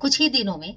कुछ ही दिनों में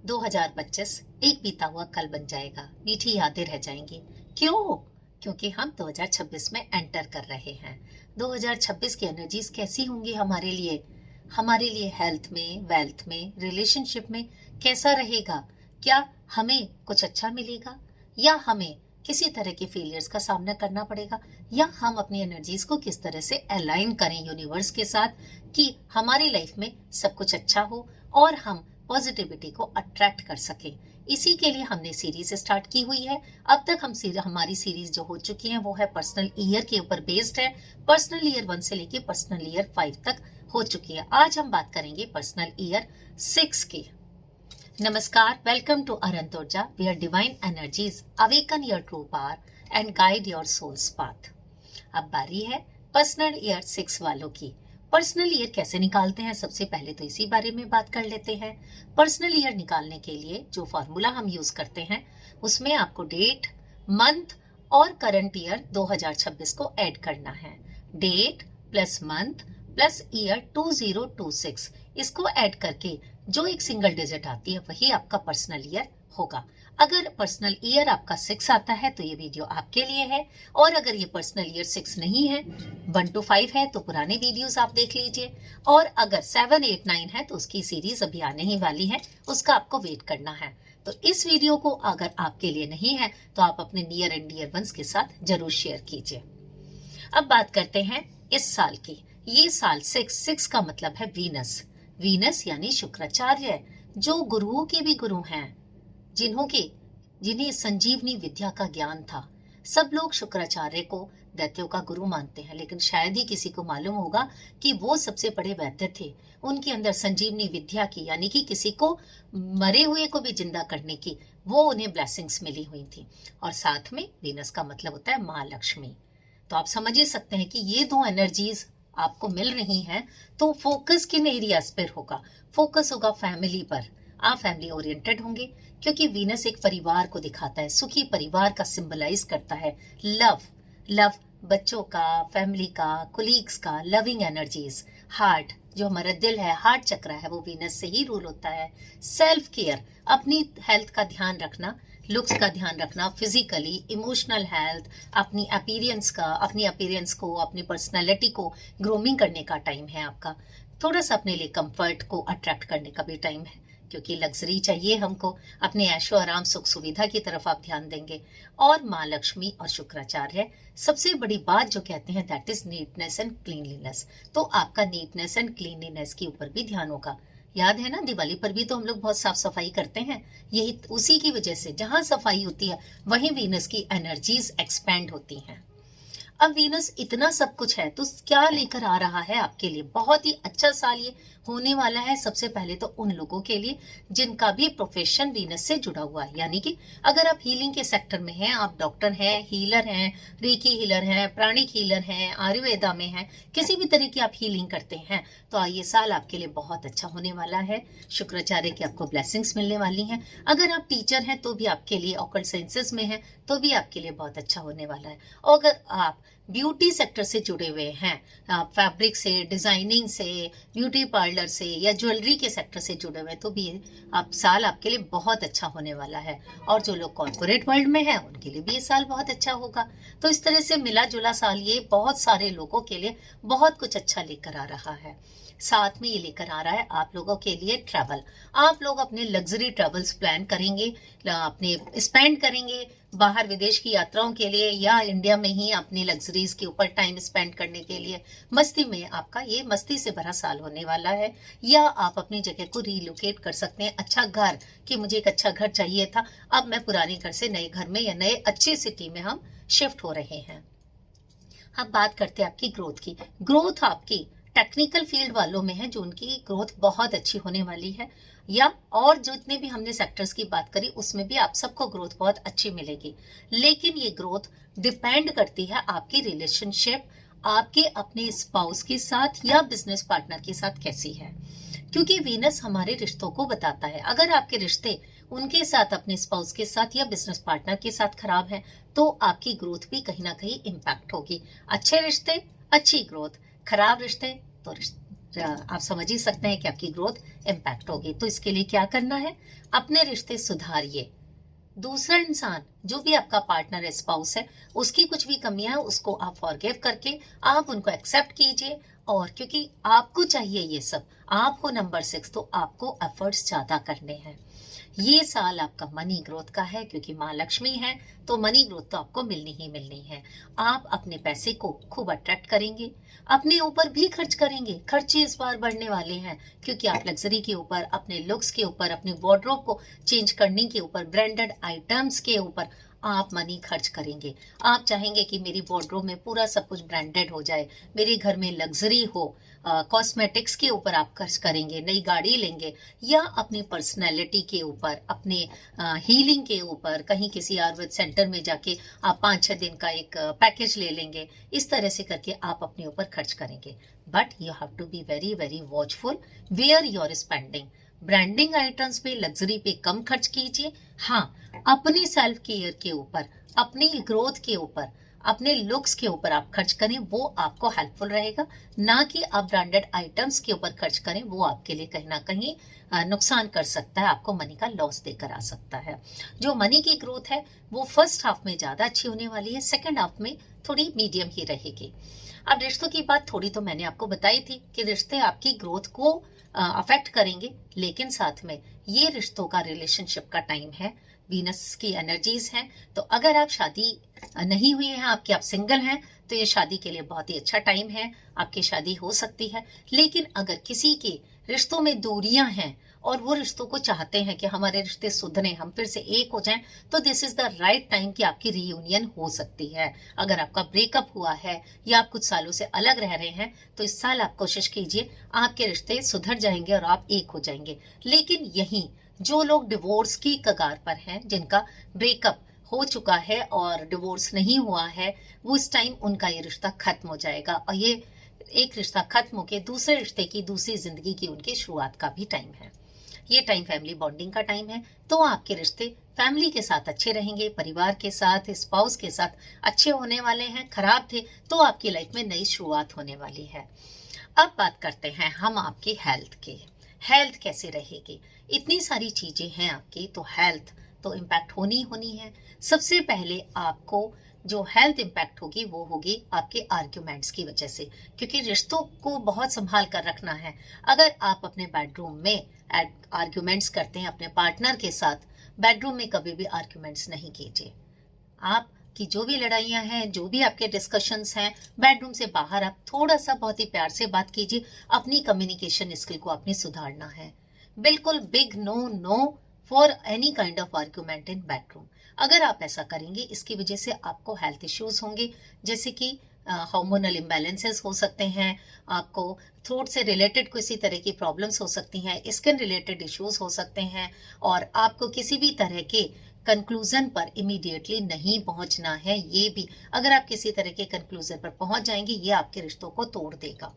2025 एक बीता हुआ कल बन जाएगा, मीठी यादें रह जाएंगी। क्यों? क्योंकि हम 2026 में एंटर कर रहे हैं। 2026 की एनर्जीज कैसी होंगी हमारे लिए? हमारे लिए हेल्थ में, वेल्थ में, रिलेशनशिप में कैसा रहेगा? क्या हमें कुछ अच्छा मिलेगा या हमें किसी तरह के फेलियर्स का सामना करना पड़ेगा? या हम अपनी एनर्जीज को किस तरह से अलाइन करें यूनिवर्स के साथ कि हमारी लाइफ में सब कुछ अच्छा हो और हम पॉजिटिविटी को अट्रैक्ट कर सकें। इसी के लिए हमने सीरीज स्टार्ट की हुई है। अब तक हमारी सीरीज जो हो चुकी है वो है पर्सनल ईयर के ऊपर बेस्ड है। पर्सनल ईयर 1 से लेके पर्सनल ईयर 5 तक हो चुकी है। आज हम बात करेंगे पर्सनल ईयर 6 की। नमस्कार, वेलकम टू अरंतोर्जा, where divine energies awaken your true power and guide your soul's path. अब बारी है पर्सनल ईयर 6 वालों की। पर्सनल ईयर कैसे निकालते हैं, सबसे पहले तो इसी बारे में बात कर लेते हैं। पर्सनल ईयर निकालने के लिए जो फॉर्मूला हम यूज करते हैं उसमें आपको डेट, मंथ और करंट ईयर 2026 को ऐड करना है। Date plus month plus year 2026, इसको ऐड करके जो एक सिंगल डिजिट आती है वही आपका पर्सनल ईयर होगा। अगर पर्सनल ईयर आपका 6 आता है तो ये वीडियो आपके लिए है, और अगर ये पर्सनल ईयर 6 नहीं है, 1 to 5 है, तो पुराने वीडियोस आप देख लीजिए। और अगर 7, 8, 9 है तो उसकी सीरीज अभी आने ही वाली है, उसका आपको वेट करना है। तो इस वीडियो को अगर आपके लिए नहीं है तो आप अपने नियर एंड डियर वंस के साथ जरूर शेयर कीजिए। अब बात करते हैं इस साल की। ये साल 6 का मतलब है वीनस। वीनस यानी शुक्राचार्य, जो गुरुओं के भी गुरु हैं, जिन्हें संजीवनी विद्या का ज्ञान था। सब लोग शुक्राचार्य को दैत्यों का गुरु मानते हैं, लेकिन शायद ही किसी को मालूम होगा कि वो सबसे बड़े वैद्य थे। उनके अंदर संजीवनी विद्या की, यानी कि किसी को मरे हुए को भी जिंदा करने की, वो उन्हें ब्लेसिंग्स मिली हुई थी। और साथ में वीनस का मतलब होता है माँ लक्ष्मी। तो आप समझ ही सकते हैं कि ये दो एनर्जीज आपको मिल रही हैं, तो फोकस किन एरियाज पर होगा? फोकस होगा फैमिली पर। आप फैमिली ओरिएंटेड होंगे, क्योंकि वीनस एक परिवार को दिखाता है, सुखी परिवार का सिंबलाइज करता है। लव बच्चों का, फैमिली का, कोलीग्स का, लविंग एनर्जीज। हार्ट, जो हमारा दिल है, हार्ट चक्र है, वो वीनस से ही रूल होता है। सेल्फ केयर, अपनी हेल्थ का ध्यान रखना, लुक्स का ध्यान रखना, फिजिकली, इमोशनल हेल्थ, अपनी अपीयरेंस को, अपनी पर्सनालिटी को ग्रूमिंग करने का टाइम है आपका। थोड़ा सा अपने लिए कंफर्ट को अट्रैक्ट करने का भी टाइम है, क्योंकि लग्जरी चाहिए हमको। अपने ऐशो आराम, सुख सुविधा की तरफ आप ध्यान देंगे। और माँ लक्ष्मी और शुक्राचार्य, सबसे बड़ी बात जो कहते हैं that is neatness and cleanliness. तो आपका नीटनेस एंड क्लीनलीनेस के ऊपर भी ध्यान होगा। याद है ना, दिवाली पर भी तो हम लोग बहुत साफ सफाई करते हैं। यही उसी की वजह से जहां सफाई होती है वहीं वीनस की एनर्जीज एक्सपैंड होती हैं। अब वीनस इतना सब कुछ है तो क्या लेकर आ रहा है आपके लिए? बहुत ही अच्छा साल ये होने वाला है। सबसे पहले तो उन लोगों के लिए जिनका भी प्रोफेशन वीनस से जुड़ा हुआ है, यानी कि अगर आप हीलिंग के सेक्टर में हैं, आप डॉक्टर हैं, हीलर हैं, रेकी हीलर हैं, प्राणिक हीलर हैं, आयुर्वेदा में हैं, किसी भी तरह की आप हीलिंग करते हैं, तो ये साल आपके लिए बहुत अच्छा होने वाला है। शुक्राचार्य की आपको ब्लेसिंग्स मिलने वाली हैं। अगर आप टीचर हैं तो भी आपके लिए, ऑकल्ट साइंसेस में हैं तो भी आपके लिए बहुत अच्छा होने वाला है। और अगर आप ब्यूटी सेक्टर से जुड़े हुए हैं, फैब्रिक से, डिजाइनिंग से, ब्यूटी पार्लर से या ज्वेलरी के सेक्टर से जुड़े हुए, तो भी साल आपके लिए बहुत अच्छा होने वाला है। और जो लोग कॉर्पोरेट वर्ल्ड में हैं उनके लिए भी ये साल बहुत अच्छा होगा। तो इस तरह से मिला जुला साल ये बहुत सारे लोगों के लिए बहुत कुछ अच्छा लेकर आ रहा है। साथ में ये लेकर आ रहा है आप लोगों के लिए ट्रैवल। आप लोग अपने लग्जरी ट्रैवल्स प्लान करेंगे, अपने स्पेंड करेंगे बाहर विदेश की यात्राओं के लिए, या इंडिया में ही अपनी लग्जरीज के ऊपर टाइम स्पेंड करने के लिए। मस्ती में आपका ये मस्ती से भरा साल होने वाला है। या आप अपनी जगह को रीलोकेट कर सकते हैं। अच्छा घर, कि मुझे एक अच्छा घर चाहिए था, अब मैं पुराने घर से नए घर में या नए अच्छे सिटी में हम शिफ्ट हो रहे हैं। अब बात करते हैं आपकी ग्रोथ की। ग्रोथ आपकी टेक्निकल फील्ड वालों में है, जो उनकी ग्रोथ बहुत अच्छी होने वाली है। या और जितने भी हमने सेक्टर्स की बात करी उसमें भी आप सबको ग्रोथ बहुत अच्छी मिलेगी। लेकिन ये ग्रोथ डिपेंड करती है आपकी रिलेशनशिप, आपके अपने स्पाउस के साथ या बिजनेस पार्टनर के साथ कैसी है। क्योंकि वीनस हमारे रिश्तों को बताता है। अगर आपके रिश्ते उनके साथ, अपने स्पाउस के साथ या बिजनेस पार्टनर के साथ खराब है तो आपकी ग्रोथ भी कहीं ना कहीं इम्पैक्ट होगी। अच्छे रिश्ते, अच्छी ग्रोथ, खराब रिश्ते तो आप समझ ही सकते हैं कि आपकी ग्रोथ इम्पैक्ट होगी। तो इसके लिए क्या करना है, अपने रिश्ते सुधारिए। दूसरा इंसान जो भी आपका पार्टनर है, स्पाउस है, उसकी कुछ भी कमियां है उसको आप फॉरगिव करके आप उनको एक्सेप्ट कीजिए। और क्योंकि आपको चाहिए ये सब, आपको नंबर 6, तो आपको एफर्ट्स ज्यादा करने हैं। ये साल आपका मनी ग्रोथ का है, क्योंकि माँ लक्ष्मी है तो मनी ग्रोथ तो आपको मिलनी ही मिलनी है। आप अपने पैसे को खूब अट्रैक्ट करेंगे, अपने ऊपर भी खर्च करेंगे। खर्चे इस बार बढ़ने वाले हैं क्योंकि आप लग्जरी के ऊपर, अपने लुक्स के ऊपर, अपने वार्डरोब को चेंज करने के ऊपर, ब्रांडेड आइटम्स के ऊपर आप मनी खर्च करेंगे। आप चाहेंगे कि मेरी वार्डरोब में पूरा सब कुछ ब्रांडेड हो जाए, मेरे घर में लग्जरी हो। कॉस्मेटिक्स के ऊपर आप खर्च करेंगे, नई गाड़ी लेंगे, या अपनी पर्सनैलिटी के ऊपर, अपने हीलिंग के ऊपर, कहीं किसी आयुर्वेद सेंटर में जाके आप 5-6 दिन का एक पैकेज ले लेंगे। इस तरह से करके आप अपने ऊपर खर्च करेंगे। But you have to be very very watchful where you are spending. Branding items पे, लग्जरी पे कम खर्च कीजिए। हाँ, अपनी सेल्फ केयर के ऊपर, अपनी ग्रोथ के ऊपर, अपने लुक्स के ऊपर आप खर्च करें, वो आपको हेल्पफुल रहेगा। ना कि आप ब्रांडेड आइटम्स के ऊपर खर्च करें, वो आपके लिए कहीं ना कहीं नुकसान कर सकता है, आपको मनी का लॉस देकर आ सकता है। जो मनी की ग्रोथ है वो फर्स्ट हाफ में ज्यादा अच्छी होने वाली है, सेकेंड हाफ में थोड़ी मीडियम ही रहेगी। अब रिश्तों की बात थोड़ी तो मैंने आपको बताई थी कि रिश्ते आपकी ग्रोथ को अफेक्ट करेंगे, लेकिन साथ में ये रिश्तों का, रिलेशनशिप का टाइम है, वीनस की एनर्जीज हैं। तो अगर आप शादी नहीं हुई है आपकी, आप सिंगल हैं, तो ये शादी के लिए बहुत ही अच्छा टाइम है, आपकी शादी हो सकती है। लेकिन अगर किसी के रिश्तों में दूरियां हैं और वो रिश्तों को चाहते हैं कि हमारे रिश्ते सुधरे, हम फिर से एक हो जाएं, तो this is the right time कि आपकी रीयूनियन हो सकती है। अगर आपका ब्रेकअप हुआ है या आप कुछ सालों से अलग रह रहे हैं, तो इस साल आप कोशिश कीजिए, आपके रिश्ते सुधर जाएंगे और आप एक हो जाएंगे। लेकिन यही जो लोग डिवोर्स की कगार पर हैं, जिनका ब्रेकअप हो चुका है और डिवोर्स नहीं हुआ है, वो इस टाइम उनका ये रिश्ता खत्म हो जाएगा। और ये एक रिश्ता खत्म होकर दूसरे रिश्ते की, दूसरी जिंदगी की उनकी शुरुआत का भी टाइम है। ये टाइम फैमिली बॉन्डिंग का टाइम है। तो आपके रिश्ते फैमिली के साथ अच्छे रहेंगे, परिवार के साथ, स्पाउस के साथ अच्छे होने वाले हैं। खराब थे तो आपकी लाइफ में नई शुरुआत होने वाली है। अब बात करते हैं हम आपकी हेल्थ की। हेल्थ कैसे रहेगी? इतनी सारी चीजें हैं आपकी, तो हेल्थ तो इम्पैक्ट होनी है। सबसे पहले आपको जो हेल्थ इम्पैक्ट होगी वो होगी आपके आर्ग्यूमेंट्स की वजह से, क्योंकि रिश्तों को बहुत संभाल कर रखना है। अगर आप अपने बेडरूम में आर्ग्यूमेंट्स करते हैं अपने पार्टनर के साथ, बेडरूम में कभी भी आर्ग्यूमेंट्स नहीं कीजिए। आपकी जो भी लड़ाइयां हैं, जो भी आपके डिस्कशंस हैं, बेडरूम से बाहर आप थोड़ा सा बहुत ही प्यार से बात कीजिए। अपनी कम्युनिकेशन स्किल को आपने सुधारना है। बिल्कुल big no for any kind of argument in bedroom. अगर आप ऐसा करेंगे, इसकी वजह से आपको हेल्थ इश्यूज होंगे, जैसे कि हार्मोनल इम्बैलेंसेस हो सकते हैं, आपको थ्रोट से रिलेटेड किसी तरह की प्रॉब्लम्स हो सकती हैं, स्किन रिलेटेड इश्यूज हो सकते हैं, और आपको किसी भी तरह के कंक्लूजन पर इमीडिएटली नहीं पहुंचना है। ये भी, अगर आप किसी तरह के कंक्लूजन पर पहुंच जाएंगे, ये आपके रिश्तों को तोड़ देगा।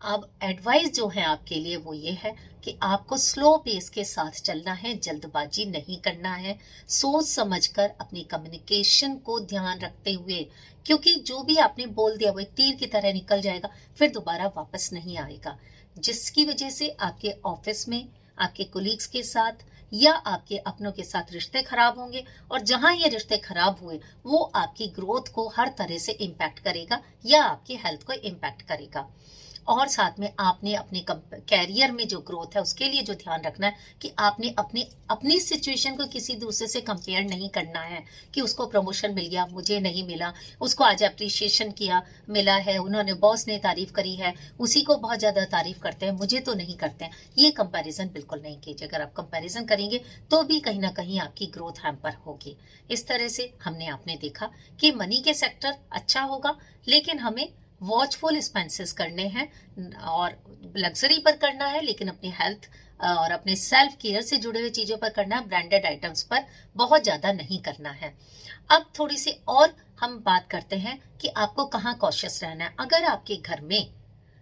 अब एडवाइस जो है आपके लिए वो ये है कि आपको स्लो पेस के साथ चलना है, जल्दबाजी नहीं करना है, सोच समझकर अपनी कम्युनिकेशन को ध्यान रखते हुए, क्योंकि जो भी आपने बोल दिया वो एक तीर की तरह निकल जाएगा, फिर दोबारा वापस नहीं आएगा, जिसकी वजह से आपके ऑफिस में, आपके कोलीग्स के साथ या आपके अपनों के साथ रिश्ते खराब होंगे। और जहां ये रिश्ते खराब हुए वो आपकी ग्रोथ को हर तरह से इम्पैक्ट करेगा या आपकी हेल्थ को इम्पैक्ट करेगा। और साथ में आपने अपने कैरियर में जो ग्रोथ है उसके लिए जो ध्यान रखना है कि आपने अपनी सिचुएशन को किसी दूसरे से कंपेयर नहीं करना है कि उसको प्रमोशन मिल गया, मुझे नहीं मिला, उसको आज अप्रिशिएशन किया मिला है, उन्होंने बॉस ने तारीफ करी है, उसी को बहुत ज्यादा तारीफ करते हैं, मुझे तो नहीं करते हैं। ये कंपैरिजन बिल्कुल नहीं कीजिए। अगर आप कंपैरिजन करेंगे तो भी कहीं ना कहीं आपकी ग्रोथ हैम्पर होगी। इस तरह से आपने देखा कि मनी के सेक्टर अच्छा होगा, लेकिन हमें वॉचफुल एक्सपेंसेस करने हैं और लग्जरी पर करना है, लेकिन अपनी हेल्थ और अपने सेल्फ केयर से जुड़े हुए चीजों पर करना है, ब्रांडेड आइटम्स पर बहुत ज्यादा नहीं करना है। अब थोड़ी सी और हम बात करते हैं कि आपको कहाँ कॉशियस रहना है। अगर आपके घर में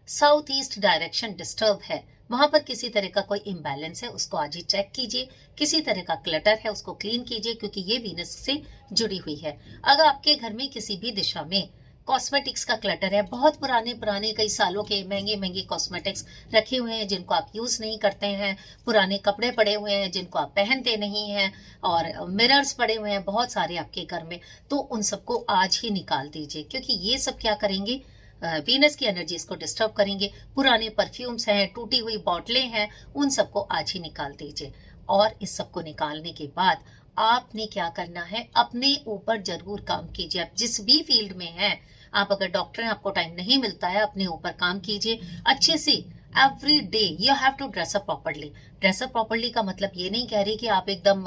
साउथ ईस्ट डायरेक्शन डिस्टर्ब है, वहां पर किसी तरह का कोई इम्बैलेंस है, उसको आज ही चेक कीजिए। किसी तरह का क्लटर है उसको क्लीन कीजिए, क्योंकि ये वीनस से जुड़ी हुई है। अगर आपके घर में किसी भी दिशा में कॉस्मेटिक्स का क्लटर है, बहुत पुराने पुराने कई सालों के महंगे महंगे कॉस्मेटिक्स रखे हुए हैं जिनको आप यूज नहीं करते हैं, पुराने कपड़े पड़े हुए हैं जिनको आप पहनते नहीं हैं, और मिरर्स पड़े हुए हैं बहुत सारे आपके घर में, तो उन सबको आज ही निकाल दीजिए, क्योंकि ये सब क्या करेंगे, वीनस की एनर्जीज को डिस्टर्ब करेंगे। पुराने परफ्यूम्स हैं, टूटी हुई बॉटलें हैं, उन सबको आज ही निकाल दीजिए। और इस सबको निकालने के बाद आपने क्या करना है, अपने ऊपर जरूर काम कीजिए। आप जिस भी फील्ड में हैं, आप अगर डॉक्टर हैं, आपको टाइम नहीं मिलता है, अपने ऊपर काम कीजिए अच्छे से। Every day you have to dress up properly. Dress up properly का मतलब ये नहीं कह रही कि आप एकदम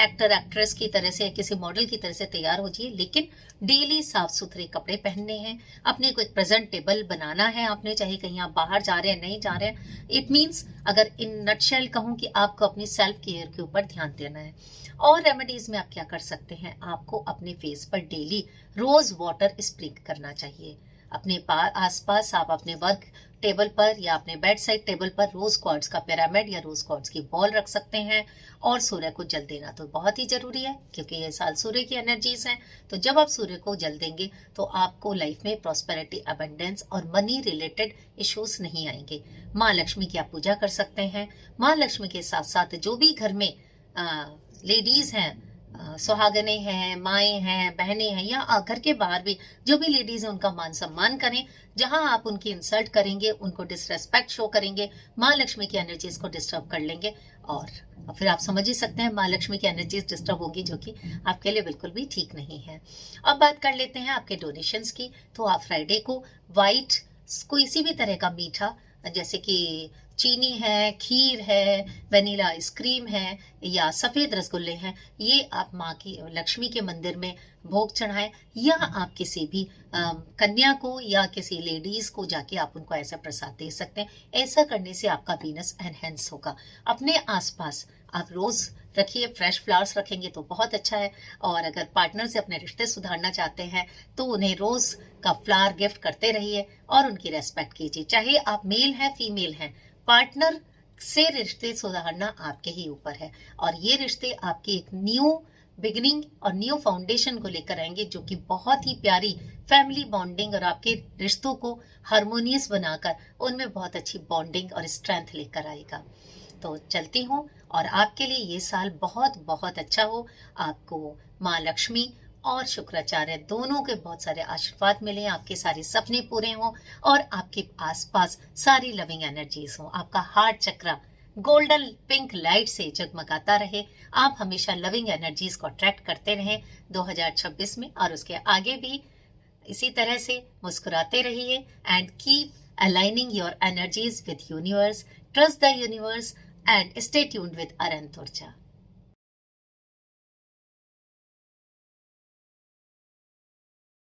एक्टर एक्ट्रेस की तरह से, किसी मॉडल की तरह से तैयार हो जाइए, लेकिन डेली साफ सुथरे कपड़े पहनने हैं, अपने को एक प्रेजेंटेबल बनाना है आपने, चाहे कहीं आप बाहर जा रहे हैं नहीं जा रहे हैं। इट मीन्स, अगर इन नटशेल कहूँ कि आपको अपनी सेल्फ केयर के ऊपर ध्यान देना है। और रेमेडीज में आप क्या कर सकते हैं, आपको अपने फेस पर डेली रोज वाटर स्प्रिंक करना चाहिए। अपने आसपास आप अपने वर्क टेबल पर या अपने बेड साइड टेबल पर रोज क्वार्ट्ज का पिरामिड या रोज क्वार्ट्ज की बॉल रख सकते हैं। और सूर्य को जल देना तो बहुत ही जरूरी है, क्योंकि ये साल सूर्य की एनर्जीज हैं। तो जब आप सूर्य को जल देंगे तो आपको लाइफ में प्रॉस्पेरिटी, अबंडेंस और मनी रिलेटेड इश्यूज नहीं आएंगे। माँ लक्ष्मी की आप पूजा कर सकते हैं। माँ लक्ष्मी के साथ साथ जो भी घर में लेडीज हैं, सुहागने हैं, माएँ हैं, बहनें हैं, या घर के बाहर भी जो भी लेडीज हैं, उनका मान सम्मान करें। जहां आप उनकी इंसल्ट करेंगे, उनको डिसरेस्पेक्ट शो करेंगे, माँ लक्ष्मी की एनर्जीज को डिस्टर्ब कर लेंगे, और फिर आप समझ ही सकते हैं माँ लक्ष्मी की एनर्जीज डिस्टर्ब होगी, जो कि आपके लिए बिल्कुल भी ठीक नहीं है। अब बात कर लेते हैं आपके डोनेशंस की। तो आप फ्राइडे को व्हाइट किसी भी तरह का मीठा, जैसे कि चीनी है, खीर है, वनीला आइसक्रीम है, या सफेद रसगुल्ले हैं, ये आप माँ की लक्ष्मी के मंदिर में भोग चढ़ाएं, या आप किसी भी कन्या को या किसी लेडीज को जाके आप उनको ऐसा प्रसाद दे सकते हैं। ऐसा करने से आपका वीनस एनहेंस होगा। अपने आसपास आप रोज रखिए, फ्रेश फ्लावर्स रखेंगे तो बहुत अच्छा है। और अगर पार्टनर से अपने रिश्ते सुधारना चाहते हैं तो उन्हें रोज का फ्लावर गिफ्ट करते रहिए और उनकी रेस्पेक्ट कीजिए। चाहे आप मेल हैं फीमेल हैं, पार्टनर से रिश्ते सुधारना आपके ही ऊपर है, और ये रिश्ते आपकी एक न्यू बिगिनिंग और न्यू फाउंडेशन को लेकर आएंगे, जो कि बहुत ही प्यारी फैमिली बॉन्डिंग और आपके रिश्तों को हार्मोनियस बनाकर उनमें बहुत अच्छी बॉन्डिंग और स्ट्रेंथ लेकर आएगा। तो चलती हूँ, और आपके लिए ये साल बहुत बहुत अच्छा हो। आपको माँ लक्ष्मी और शुक्राचार्य दोनों के बहुत सारे आशीर्वाद मिले, आपके सारे सपने पूरे हों, और आपके आसपास सारी लविंग एनर्जीज हों। आपका हार्ट चक्रा गोल्डन पिंक लाइट से जगमगाता रहे। आप हमेशा लविंग एनर्जीज को अट्रैक्ट करते रहें 2026 में, और उसके आगे भी इसी तरह से मुस्कुराते रहिए। And keep aligning your energies with universe. Trust the universe and stay tuned with Aran Turcha.